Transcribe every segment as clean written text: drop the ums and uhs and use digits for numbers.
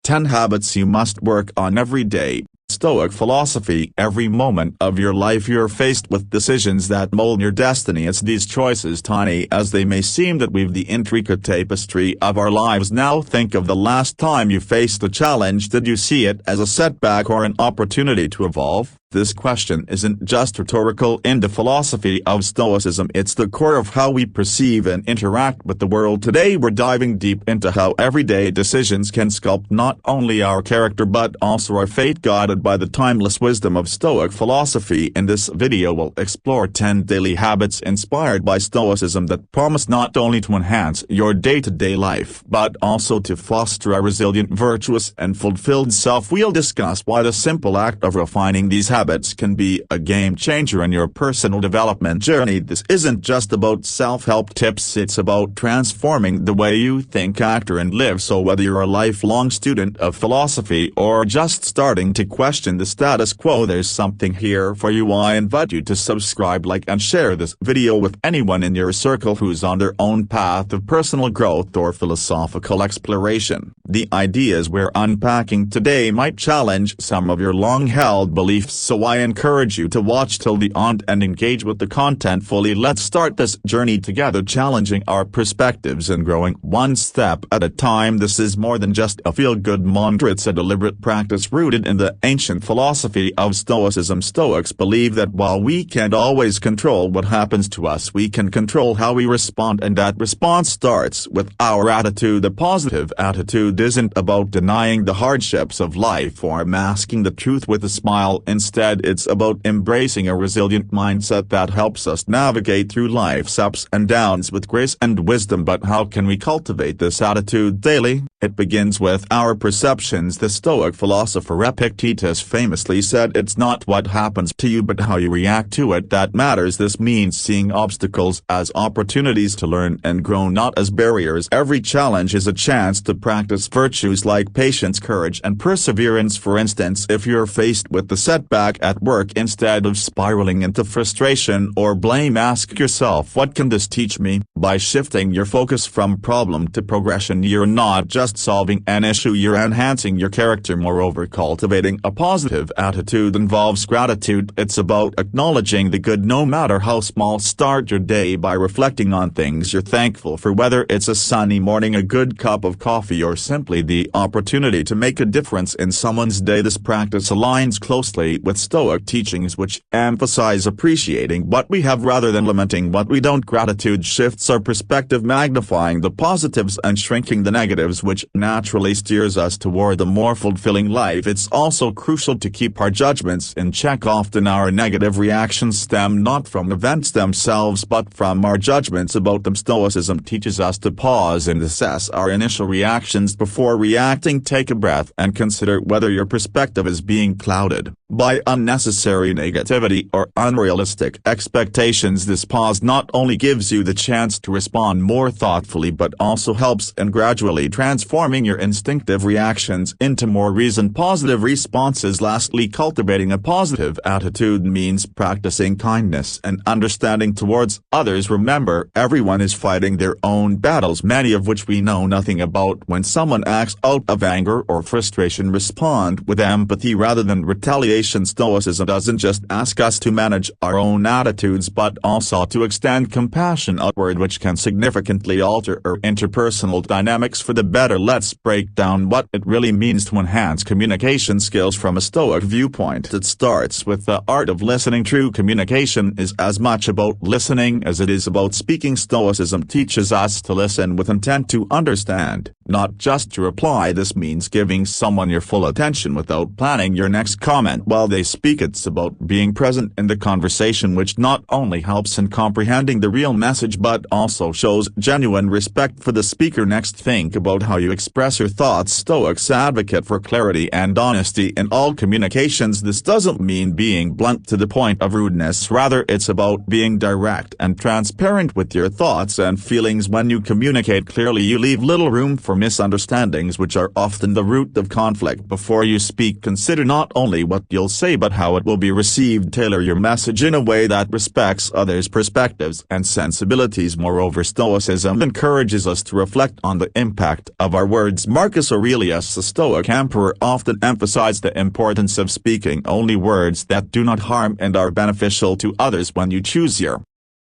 10 habits you must work on every day. Stoic philosophy. Every moment of your life you're faced with decisions that mold your destiny. It's these choices, tiny as they may seem, that weave the intricate tapestry of our lives. Now think of the last time you faced a challenge. Did you see it as a setback or an opportunity to evolve? This question isn't just rhetorical. In the philosophy of Stoicism, it's the core of how we perceive and interact with the world. Today we're diving deep into how everyday decisions can sculpt not only our character but also our fate, guided by the timeless wisdom of Stoic philosophy. In this video we'll explore 10 daily habits inspired by Stoicism that promise not only to enhance your day-to-day life but also to foster a resilient, virtuous, and fulfilled self. We'll discuss why the simple act of refining these habits can be a game-changer in your personal development journey. This isn't just about self-help tips, it's about transforming the way you think, act, and live. So whether you're a lifelong student of philosophy or just starting to question the status quo, there's something here for you. I invite you to subscribe, like, and share this video with anyone in your circle who's on their own path of personal growth or philosophical exploration. The ideas we're unpacking today might challenge some of your long-held beliefs, so I encourage you to watch till the end and engage with the content fully. Let's start this journey together, challenging our perspectives and growing one step at a time. This is more than just a feel-good mantra, it's a deliberate practice rooted in the ancient philosophy of Stoicism. Stoics believe that while we can't always control what happens to us, we can control how we respond, and that response starts with our attitude. A positive attitude isn't about denying the hardships of life or masking the truth with a smile. Instead, it's about embracing a resilient mindset that helps us navigate through life's ups and downs with grace and wisdom. But how can we cultivate this attitude daily? It begins with our perceptions. The Stoic philosopher Epictetus famously said, "It's not what happens to you but how you react to it that matters." This means seeing obstacles as opportunities to learn and grow, not as barriers. Every challenge is a chance to practice virtues like patience, courage, and perseverance. For instance, if you're faced with the setback at work, instead of spiraling into frustration or blame, ask yourself, what can this teach me? By shifting your focus from problem to progression, you're not just solving an issue, you're enhancing your character. Moreover, cultivating a positive attitude involves gratitude. It's about acknowledging the good no matter how small. Start your day by reflecting on things you're thankful for, whether it's a sunny morning, a good cup of coffee, or simply the opportunity to make a difference in someone's day. This practice aligns closely with Stoic teachings, which emphasize appreciating what we have rather than lamenting what we don't. Gratitude shifts our perspective, magnifying the positives and shrinking the negatives, which naturally steers us toward a more fulfilling life. It's also crucial to keep our judgments in check. Often our negative reactions stem not from events themselves but from our judgments about them. Stoicism teaches us to pause and assess our initial reactions before reacting. Take a breath and consider whether your perspective is being clouded by unnecessary negativity or unrealistic expectations. This pause not only gives you the chance to respond more thoughtfully but also helps in gradually transforming your instinctive reactions into more reasoned, positive responses. Lastly, cultivating a positive attitude means practicing kindness and understanding towards others. Remember, everyone is fighting their own battles, many of which we know nothing about. When someone acts out of anger or frustration, respond with empathy rather than retaliation. Stoicism doesn't just ask us to manage our own attitudes but also to extend compassion outward, which can significantly alter our interpersonal dynamics for the better. Let's break down what it really means to enhance communication skills from a Stoic viewpoint. It starts with the art of listening. True communication is as much about listening as it is about speaking. Stoicism teaches us to listen with intent to understand, not just to reply. This means giving someone your full attention without planning your next comment while they speak. It's about being present in the conversation, which not only helps in comprehending the real message but also shows genuine respect for the speaker. Next, think about how you express your thoughts. Stoics advocate for clarity and honesty in all communications. This doesn't mean being blunt to the point of rudeness. Rather, it's about being direct and transparent with your thoughts and feelings. When you communicate clearly, you leave little room for misunderstandings, which are often the root of conflict. Before you speak, consider not only what you'll say say but how it will be received. Tailor your message in a way that respects others' perspectives and sensibilities. Moreover, Stoicism encourages us to reflect on the impact of our words. Marcus Aurelius, the Stoic emperor, often emphasized the importance of speaking only words that do not harm and are beneficial to others. When you choose your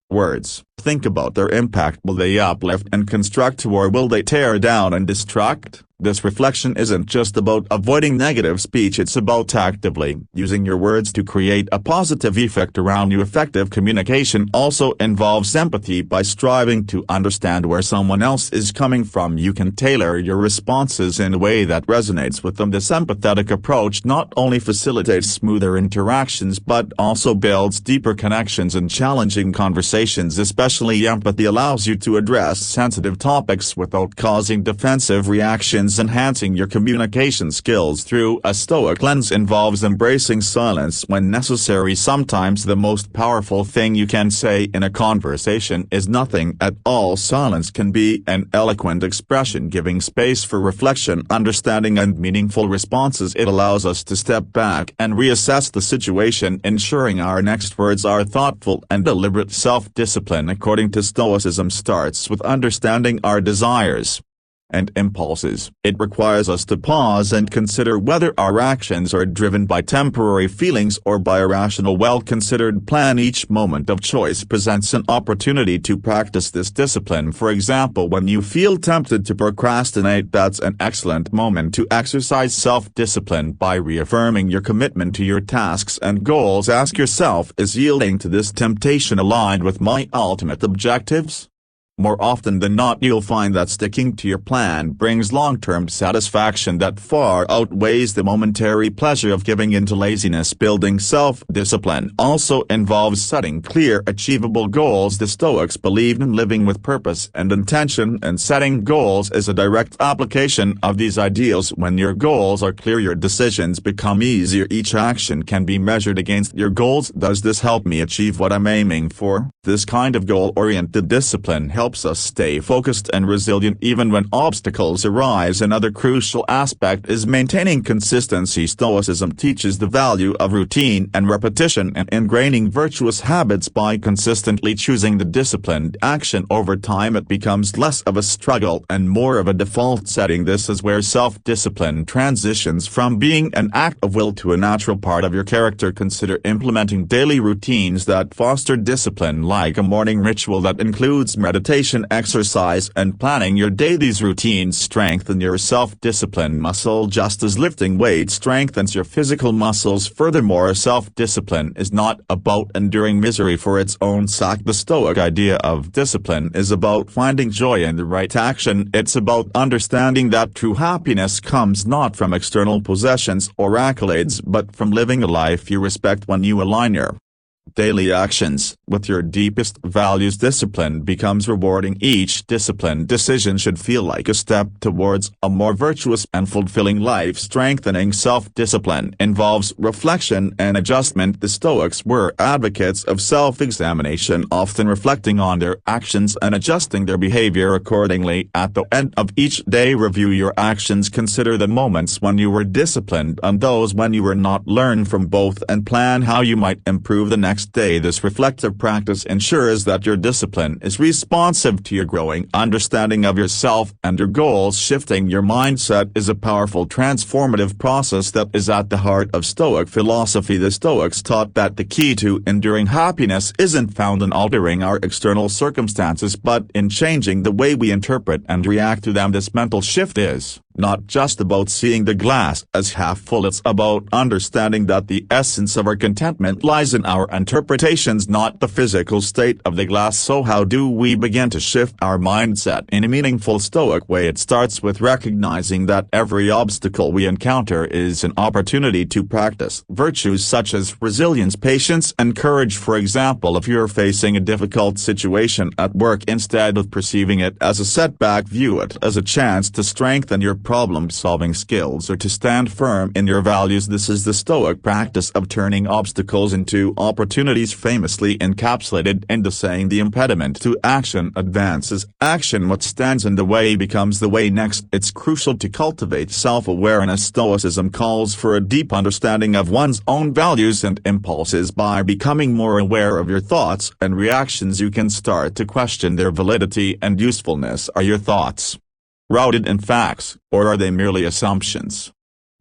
words, think about their impact. Will they uplift and construct, or will they tear down and destruct? This reflection isn't just about avoiding negative speech, it's about actively using your words to create a positive effect around you. Effective communication also involves empathy. By striving to understand where someone else is coming from, you can tailor your responses in a way that resonates with them. This empathetic approach not only facilitates smoother interactions but also builds deeper connections in challenging conversations. Especially empathy allows you to address sensitive topics without causing defensive reactions. Enhancing your communication skills through a Stoic lens involves embracing silence when necessary. Sometimes the most powerful thing you can say in a conversation is nothing at all. Silence can be an eloquent expression, giving space for reflection, understanding, and meaningful responses. It allows us to step back and reassess the situation, ensuring our next words are thoughtful and deliberate. Self-discipline, according to Stoicism, starts with understanding our desires and impulses. It requires us to pause and consider whether our actions are driven by temporary feelings or by a rational, well-considered plan. Each moment of choice presents an opportunity to practice this discipline. For example, when you feel tempted to procrastinate, that's an excellent moment to exercise self-discipline by reaffirming your commitment to your tasks and goals. Ask yourself, is yielding to this temptation aligned with my ultimate objectives? More often than not, you'll find that sticking to your plan brings long-term satisfaction that far outweighs the momentary pleasure of giving in to laziness. Building self-discipline also involves setting clear, achievable goals. The Stoics believed in living with purpose and intention, and setting goals is a direct application of these ideals. When your goals are clear, your decisions become easier. Each action can be measured against your goals. Does this help me achieve what I'm aiming for? This kind of goal-oriented discipline helps us stay focused and resilient even when obstacles arise. Another crucial aspect is maintaining consistency. Stoicism teaches the value of routine and repetition and ingraining virtuous habits. By consistently choosing the disciplined action over time, it becomes less of a struggle and more of a default setting. This is where self-discipline transitions from being an act of will to a natural part of your character. Consider implementing daily routines that foster discipline, like a morning ritual that includes meditation, exercise, and planning your day. These routines strengthen your self-discipline muscle just as lifting weights strengthens your physical muscles. Furthermore, self-discipline is not about enduring misery for its own sake. The Stoic idea of discipline is about finding joy in the right action. It's about understanding that true happiness comes not from external possessions or accolades but from living a life you respect. When you align your daily actions with your deepest values, discipline becomes rewarding. Each disciplined decision should feel like a step towards a more virtuous and fulfilling life. Strengthening self-discipline involves reflection and adjustment. The Stoics were advocates of self-examination, often reflecting on their actions and adjusting their behavior accordingly. At the end of each day, review your actions. Consider the moments when you were disciplined and those when you were not. Learn from both and plan how you might improve the next day. This reflective practice ensures that your discipline is responsive to your growing understanding of yourself and your goals. Shifting your mindset is a powerful transformative process that is at the heart of Stoic philosophy. The Stoics taught that the key to enduring happiness isn't found in altering our external circumstances but in changing the way we interpret and react to them. This mental shift is not just about seeing the glass as half full, it's about understanding that the essence of our contentment lies in our interpretations, not the physical state of the glass. So how do we begin to shift our mindset in a meaningful Stoic way? It starts with recognizing that every obstacle we encounter is an opportunity to practice virtues such as resilience, patience, and courage. For example, if you're facing a difficult situation at work, instead of perceiving it as a setback, view it as a chance to strengthen your problem-solving skills or to stand firm in your values. This is the Stoic practice of turning obstacles into opportunities, famously encapsulated in the saying, the impediment to action advances action. What stands in the way becomes the way next. It's crucial to cultivate self-awareness. Stoicism calls for a deep understanding of one's own values and impulses. By becoming more aware of your thoughts and reactions, you can start to question their validity and usefulness. Are your thoughts rooted in facts, or are they merely assumptions?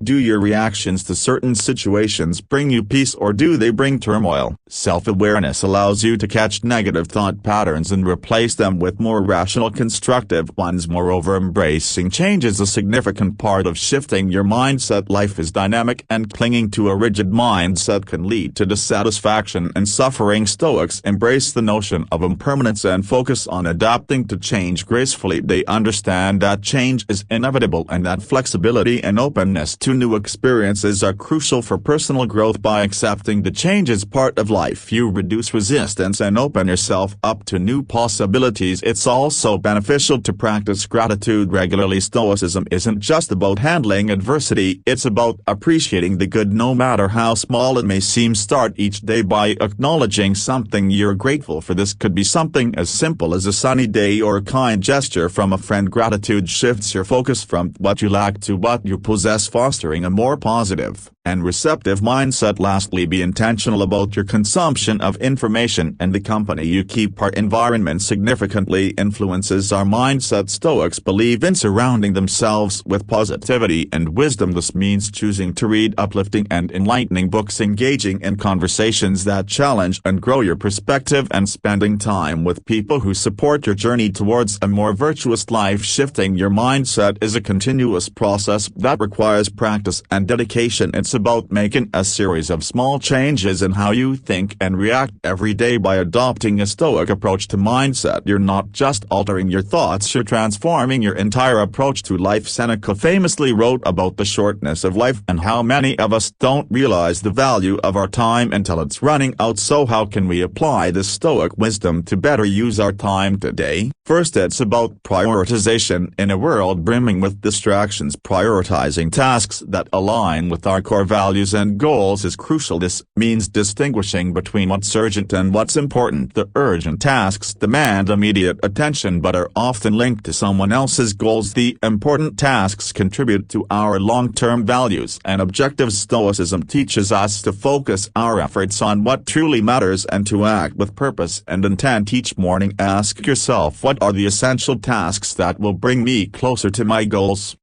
Do your reactions to certain situations bring you peace, or do they bring turmoil? Self-awareness allows you to catch negative thought patterns and replace them with more rational, constructive ones. Moreover, embracing change is a significant part of shifting your mindset. Life is dynamic, and clinging to a rigid mindset can lead to dissatisfaction and suffering. Stoics embrace the notion of impermanence and focus on adapting to change gracefully. They understand that change is inevitable and that flexibility and openness to new experiences are crucial for personal growth. By accepting the change as part of life, you reduce resistance and open yourself up to new possibilities. It's also beneficial to practice gratitude regularly. Stoicism isn't just about handling adversity, it's about appreciating the good no matter how small it may seem. Start each day by acknowledging something you're grateful for. This could be something as simple as a sunny day or a kind gesture from a friend. Gratitude shifts your focus from what you lack to what you possess, fostering a more positive and receptive mindset. Lastly, be intentional about your consumption of information and the company you keep. Our environment significantly influences our mindset. Stoics believe in surrounding themselves with positivity and wisdom. This means choosing to read uplifting and enlightening books, engaging in conversations that challenge and grow your perspective, and spending time with people who support your journey towards a more virtuous life. Shifting your mindset is a continuous process that requires practice and dedication. It's about making a series of small changes in how you think and react every day. By adopting a Stoic approach to mindset, you're not just altering your thoughts, you're transforming your entire approach to life. Seneca famously wrote about the shortness of life and how many of us don't realize the value of our time until it's running out. So how can we apply this Stoic wisdom to better use our time today? First, it's about prioritization. In a world brimming with distractions, prioritizing tasks that align with our core values and goals is crucial. This means distinguishing between what's urgent and what's important. The urgent tasks demand immediate attention but are often linked to someone else's goals. The important tasks contribute to our long-term values and objectives. Stoicism teaches us to focus our efforts on what truly matters and to act with purpose and intent. Each morning, ask yourself, what are the essential tasks that will bring me closer to my goals?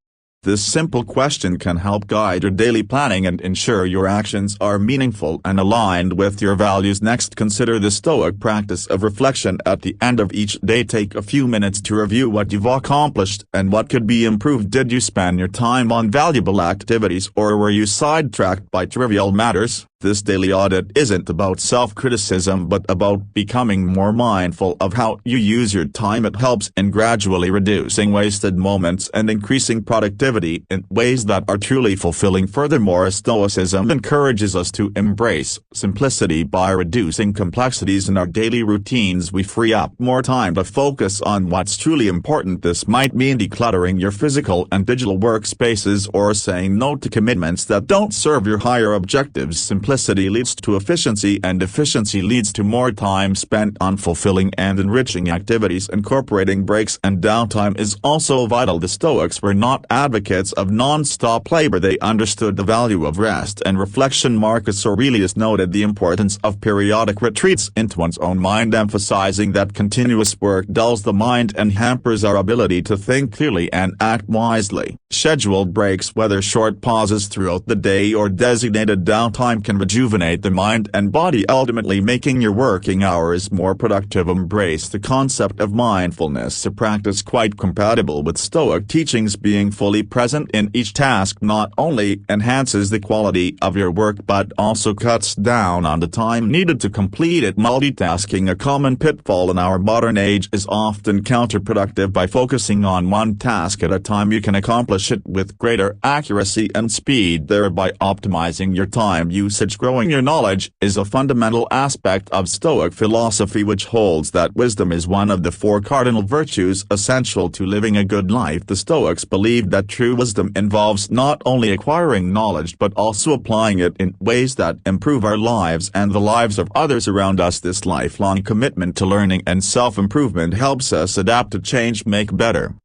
This simple question can help guide your daily planning and ensure your actions are meaningful and aligned with your values. Next, consider the Stoic practice of reflection. At the end of each day, take a few minutes to review what you've accomplished and what could be improved. Did you spend your time on valuable activities, or were you sidetracked by trivial matters? This daily audit isn't about self-criticism but about becoming more mindful of how you use your time. It helps in gradually reducing wasted moments and increasing productivity in ways that are truly fulfilling. Furthermore, Stoicism encourages us to embrace simplicity. By reducing complexities in our daily routines, we free up more time to focus on what's truly important. This might mean decluttering your physical and digital workspaces or saying no to commitments that don't serve your higher objectives. Simplicity leads to efficiency, and efficiency leads to more time spent on fulfilling and enriching activities. Incorporating breaks and downtime is also vital. The Stoics were not advocates of non-stop labor. They understood the value of rest and reflection. Marcus Aurelius noted the importance of periodic retreats into one's own mind, emphasizing that continuous work dulls the mind and hampers our ability to think clearly and act wisely. Scheduled breaks, whether short pauses throughout the day or designated downtime, can rejuvenate the mind and body, ultimately making your working hours more productive. Embrace the concept of mindfulness, a practice quite compatible with Stoic teachings. Being fully present in each task not only enhances the quality of your work but also cuts down on the time needed to complete it. Multitasking, a common pitfall in our modern age, is often counterproductive. By focusing on one task at a time, you can accomplish it with greater accuracy and speed, thereby optimizing your time usage. passage. Growing your knowledge is a fundamental aspect of Stoic philosophy, which holds that wisdom is one of the four cardinal virtues essential to living a good life. The Stoics believed that true wisdom involves not only acquiring knowledge but also applying it in ways that improve our lives and the lives of others around us. This lifelong commitment to learning and self-improvement helps us adapt to change, make better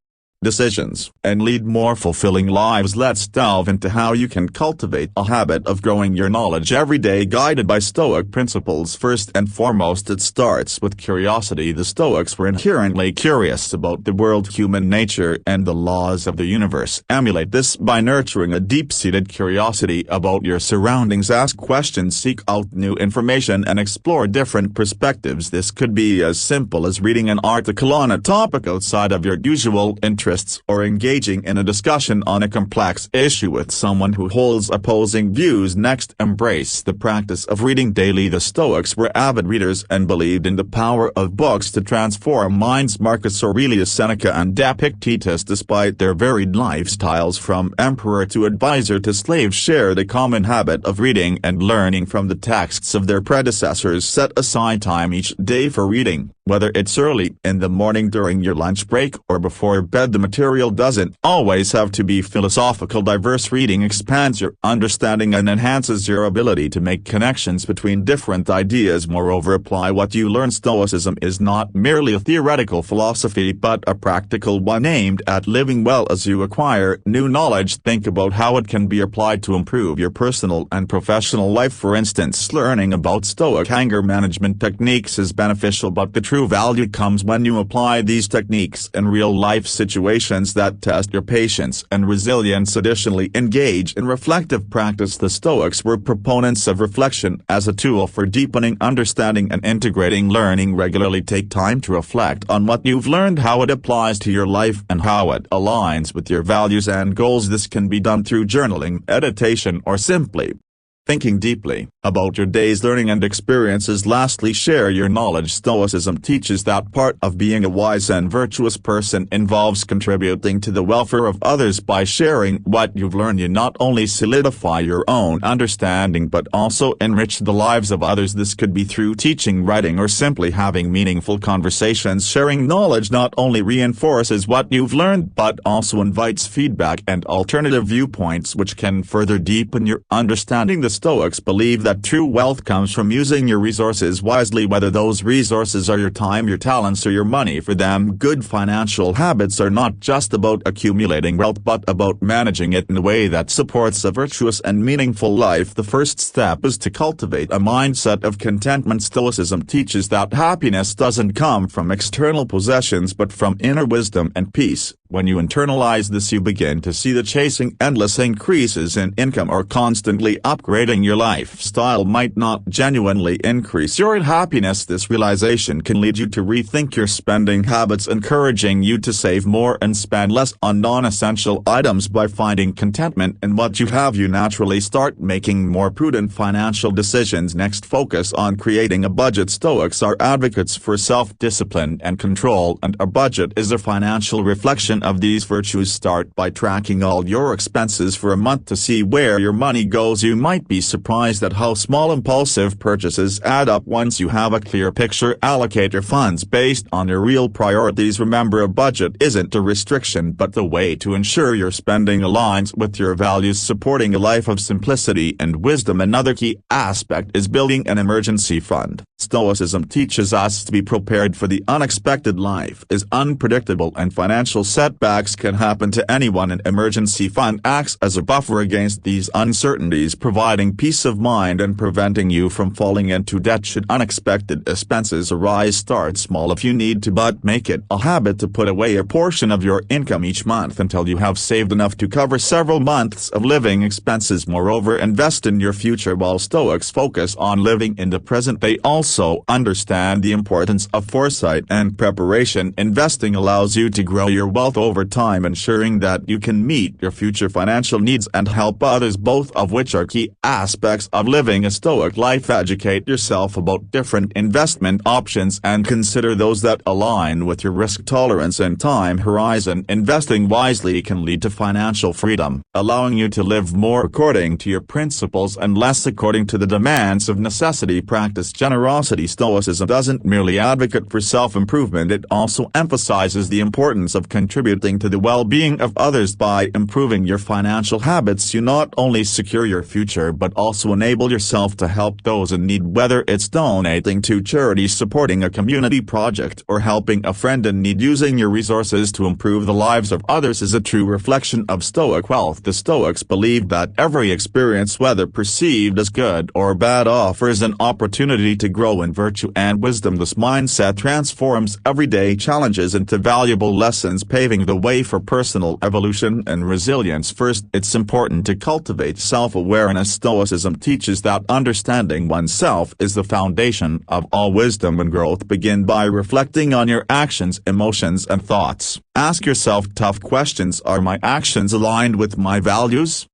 decisions, and lead more fulfilling lives. Let's delve into how you can cultivate a habit of growing your knowledge every day, guided by Stoic principles. First and foremost, it starts with curiosity. The Stoics were inherently curious about the world, human nature, and the laws of the universe. Emulate this by nurturing a deep-seated curiosity about your surroundings. Ask questions, seek out new information, and explore different perspectives. This could be as simple as reading an article on a topic outside of your usual interests, or engaging in a discussion on a complex issue with someone who holds opposing views. Next, embrace the practice of reading daily. The Stoics were avid readers and believed in the power of books to transform minds. Marcus Aurelius, Seneca, and Epictetus, despite their varied lifestyles from emperor to advisor to slave, shared a common habit of reading and learning from the texts of their predecessors. Set aside time each day for reading, whether it's early in the morning, during your lunch break, or before bed. The material doesn't always have to be philosophical. Diverse reading expands your understanding and enhances your ability to make connections between different ideas. Moreover, apply what you learn. Stoicism is not merely a theoretical philosophy but a practical one aimed at living well. As you acquire new knowledge, think about how it can be applied to improve your personal and professional life. For instance, learning about Stoic anger management techniques is beneficial, but the true value comes when you apply these techniques in real-life situations that test your patience and resilience. Additionally, engage in reflective practice. The Stoics were proponents of reflection as a tool for deepening understanding and integrating learning. Regularly take time to reflect on what you've learned, how it applies to your life, and how it aligns with your values and goals. This can be done through journaling, meditation, or simply thinking deeply about your day's learning and experiences. Lastly, share your knowledge. Stoicism teaches that part of being a wise and virtuous person involves contributing to the welfare of others. By sharing what you've learned, you not only solidify your own understanding but also enrich the lives of others. This could be through teaching, writing, or simply having meaningful conversations. Sharing knowledge not only reinforces what you've learned but also invites feedback and alternative viewpoints, which can further deepen your understanding. The Stoics believe that true wealth comes from using your resources wisely, whether those resources are your time, your talents, or your money. For them, good financial habits are not just about accumulating wealth but about managing it in a way that supports a virtuous and meaningful life. The first step is to cultivate a mindset of contentment. Stoicism teaches that happiness doesn't come from external possessions but from inner wisdom and peace. When you internalize this, you begin to see that chasing endless increases in income or constantly upgrading your lifestyle might not genuinely increase your happiness. This realization can lead you to rethink your spending habits, encouraging you to save more and spend less on non-essential items. By finding contentment in what you have, you naturally start making more prudent financial decisions. Next, focus on creating a budget. Stoics are advocates for self-discipline and control, and a budget is a financial reflection of these virtues. Start by tracking all your expenses for a month to see where your money goes. You might be surprised at how small impulsive purchases add up. Once you have a clear picture, allocate your funds based on your real priorities. Remember, a budget isn't a restriction but the way to ensure your spending aligns with your values. Supporting a life of simplicity and wisdom. Another key aspect is building an emergency fund. Stoicism teaches us to be prepared for the unexpected. Life is unpredictable and financial setbacks can happen to anyone. An emergency fund acts as a buffer against these uncertainties, providing peace of mind and preventing you from falling into debt should unexpected expenses arise. Start small if you need to, but make it a habit to put away a portion of your income each month until you have saved enough to cover several months of living expenses. Moreover, invest in your future. While Stoics focus on living in the present, they also understand the importance of foresight and preparation. Investing allows you to grow your wealth over time, ensuring that you can meet your future financial needs and help others, both of which are key aspects of living living a Stoic life. Educate yourself about different investment options and consider those that align with your risk tolerance and time horizon. Investing wisely can lead to financial freedom, allowing you to live more according to your principles and less according to the demands of necessity. Practice generosity. Stoicism doesn't merely advocate for self-improvement, it also emphasizes the importance of contributing to the well-being of others. By improving your financial habits, you not only secure your future but also enable yourself to help those in need, whether it's donating to charity, supporting a community project, or helping a friend in need. Using your resources to improve the lives of others is a true reflection of Stoic wealth. The Stoics believe that every experience, whether perceived as good or bad, offers an opportunity to grow in virtue and wisdom. This mindset transforms everyday challenges into valuable lessons, paving the way for personal evolution and resilience. First, it's important to cultivate self-awareness. Stoicism teaches that understanding oneself is the foundation of all wisdom and growth. Begin by reflecting on your actions, emotions, and thoughts. Ask yourself tough questions. Are my actions aligned with my values?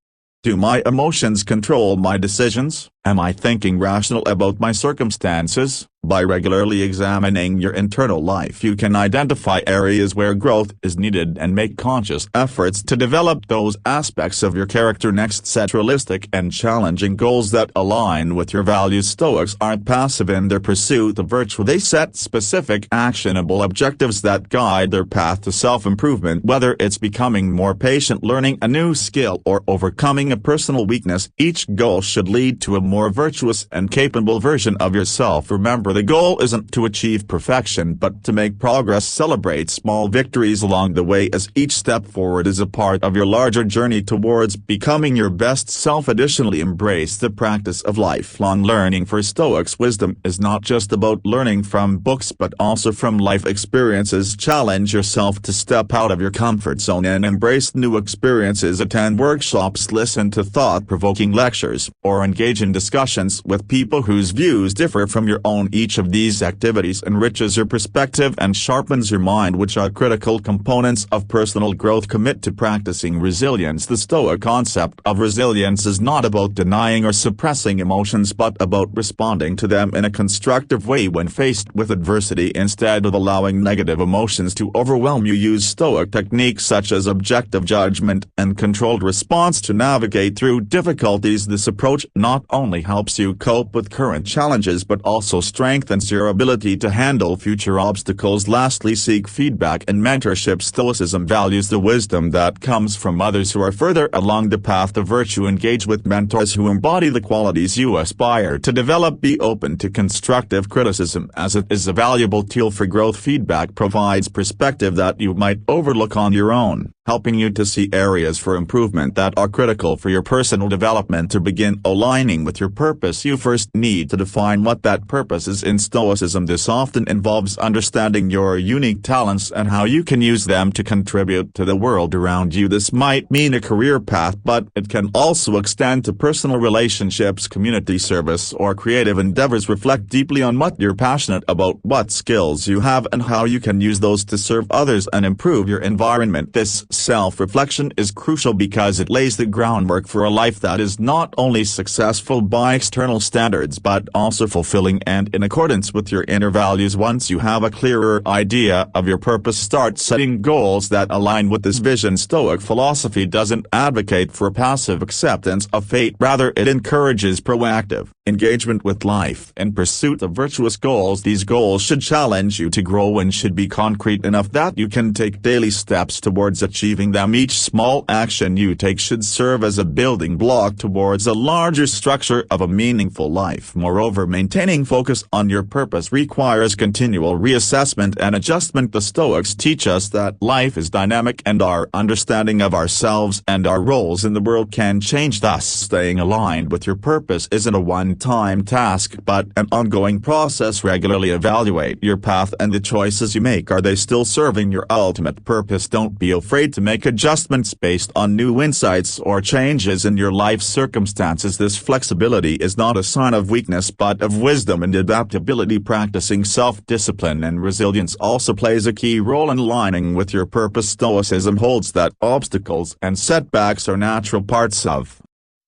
Do my emotions control my decisions? Am I thinking rational about my circumstances? By regularly examining your internal life, you can identify areas where growth is needed and make conscious efforts to develop those aspects of your character. Next, set realistic and challenging goals that align with your values. Stoics aren't passive in their pursuit of virtue. They set specific, actionable objectives that guide their path to self-improvement. Whether it's becoming more patient, learning a new skill, or overcoming a personal weakness, each goal should lead to a more virtuous and capable version of yourself. Remember, the goal isn't to achieve perfection but to make progress. Celebrate small victories along the way, as each step forward is a part of your larger journey towards becoming your best self. Additionally, embrace the practice of lifelong learning. For Stoics, wisdom is not just about learning from books but also from life experiences. Challenge yourself to step out of your comfort zone and embrace new experiences. Attend workshops, listen to thought-provoking lectures, or engage in discussions with people whose views differ from your own. Each of these activities enriches your perspective and sharpens your mind, which are critical components of personal growth. Commit to practicing resilience. The Stoic concept of resilience is not about denying or suppressing emotions but about responding to them in a constructive way when faced with adversity. Instead of allowing negative emotions to overwhelm you, use Stoic techniques such as objective judgment and controlled response to navigate through difficulties. This approach not only helps you cope with current challenges but also strengthens your ability to handle future obstacles. Lastly, seek feedback and mentorship. Stoicism values the wisdom that comes from others who are further along the path to virtue. Engage with mentors who embody the qualities you aspire to develop. Be open to constructive criticism, as it is a valuable tool for growth. Feedback provides perspective that you might overlook on your own, helping you to see areas for improvement that are critical for your personal development. To begin aligning with your purpose, you first need to define what that purpose is. In Stoicism, this often involves understanding your unique talents and how you can use them to contribute to the world around you. This might mean a career path, but it can also extend to personal relationships, community service, or creative endeavors. Reflect deeply on what you're passionate about, what skills you have, and how you can use those to serve others and improve your environment. This self-reflection is crucial because it lays the groundwork for a life that is not only successful by external standards but also fulfilling and in accordance with your inner values. Once you have a clearer idea of your purpose, start setting goals that align with this vision. Stoic philosophy doesn't advocate for passive acceptance of fate. Rather, it encourages proactive engagement with life in pursuit of virtuous goals. These goals should challenge you to grow and should be concrete enough that you can take daily steps towards achieving them. Each small action you take should serve as a building block towards a larger structure of a meaningful life. Moreover, maintaining focus on your purpose requires continual reassessment and adjustment. The Stoics teach us that life is dynamic and our understanding of ourselves and our roles in the world can change. Thus, staying aligned with your purpose isn't a one-time task but an ongoing process. Regularly evaluate your path and the choices you make. Are they still serving your ultimate purpose? Don't be afraid to make adjustments based on new insights or changes in your life circumstances. This flexibility is not a sign of weakness but of wisdom and adaptability. Practicing self-discipline and resilience also plays a key role in aligning with your purpose. Stoicism holds that obstacles and setbacks are natural parts of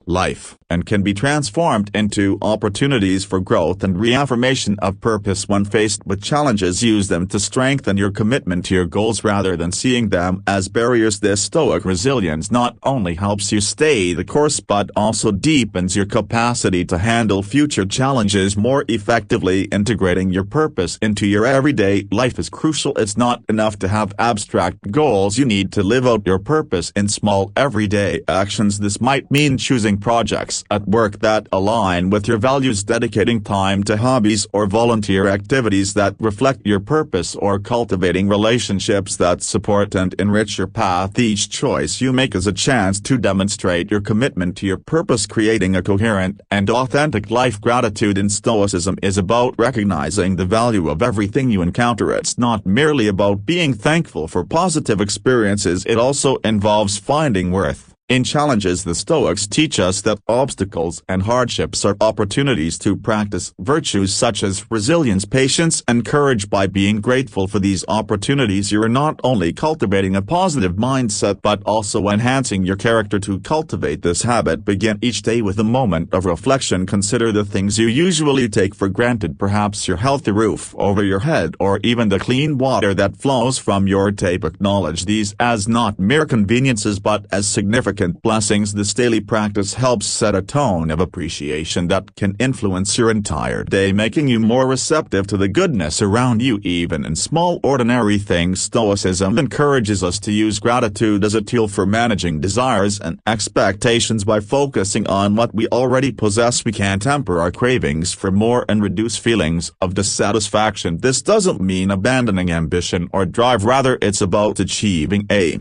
life, and can be transformed into opportunities for growth and reaffirmation of purpose. When faced with challenges, use them to strengthen your commitment to your goals rather than seeing them as barriers. This Stoic resilience not only helps you stay the course but also deepens your capacity to handle future challenges more effectively. Integrating your purpose into your everyday life is crucial. It's not enough to have abstract goals. You need to live out your purpose in small everyday actions. This might mean choosing projects at work that align with your values, dedicating time to hobbies or volunteer activities that reflect your purpose, or cultivating relationships that support and enrich your path. Each choice you make is a chance to demonstrate your commitment to your purpose, creating a coherent and authentic life. Gratitude in Stoicism is about recognizing the value of everything you encounter. It's not merely about being thankful for positive experiences, it also involves finding worth in challenges. The Stoics teach us that obstacles and hardships are opportunities to practice virtues such as resilience, patience, and courage. By being grateful for these opportunities, you are not only cultivating a positive mindset but also enhancing your character. To cultivate this habit, begin each day with a moment of reflection. Consider the things you usually take for granted, perhaps your healthy roof over your head or even the clean water that flows from your tap. Acknowledge these as not mere conveniences but as significant blessings. This daily practice helps set a tone of appreciation that can influence your entire day, making you more receptive to the goodness around you, even in small, ordinary things. Stoicism encourages us to use gratitude as a tool for managing desires and expectations. By focusing on what we already possess, we can temper our cravings for more and reduce feelings of dissatisfaction. This doesn't mean abandoning ambition or drive, rather it's about achieving a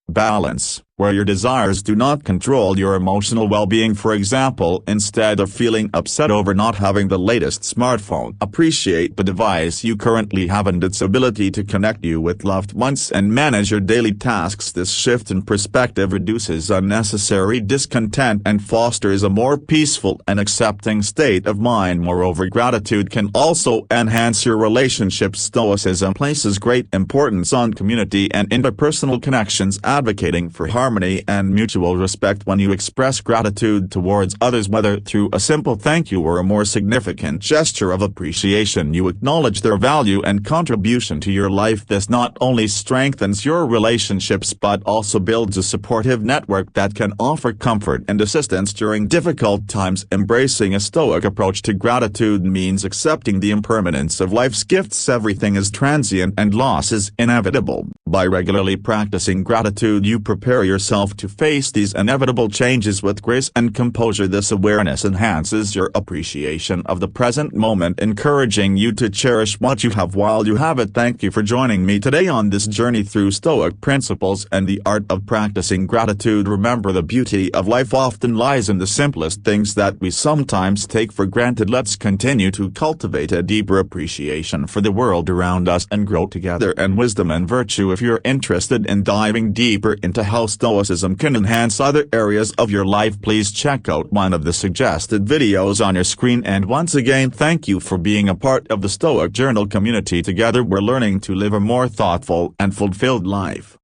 balance where your desires do not control your emotional well-being. For example, instead of feeling upset over not having the latest smartphone, appreciate the device you currently have and its ability to connect you with loved ones and manage your daily tasks. This shift in perspective reduces unnecessary discontent and fosters a more peaceful and accepting state of mind. Moreover, gratitude can also enhance your relationships. Stoicism places great importance on community and interpersonal connections, advocating for harmony and mutual respect. When you express gratitude towards others, whether through a simple thank you or a more significant gesture of appreciation, you acknowledge their value and contribution to your life. This not only strengthens your relationships but also builds a supportive network that can offer comfort and assistance during difficult times. Embracing a Stoic approach to gratitude means accepting the impermanence of life's gifts. Everything is transient and loss is inevitable. By regularly practicing gratitude, you prepare yourself to face these inevitable changes with grace and composure. This awareness enhances your appreciation of the present moment, encouraging you to cherish what you have while you have it. Thank you for joining me today on this journey through Stoic principles and the art of practicing gratitude. Remember, the beauty of life often lies in the simplest things that we sometimes take for granted. Let's continue to cultivate a deeper appreciation for the world around us and grow together in wisdom and virtue. If you're interested in diving deeper into how Stoicism can enhance other areas of your life, please check out one of the suggested videos on your screen. And once again, thank you for being a part of the Stoic Journal community. Together we're learning to live a more thoughtful and fulfilled life.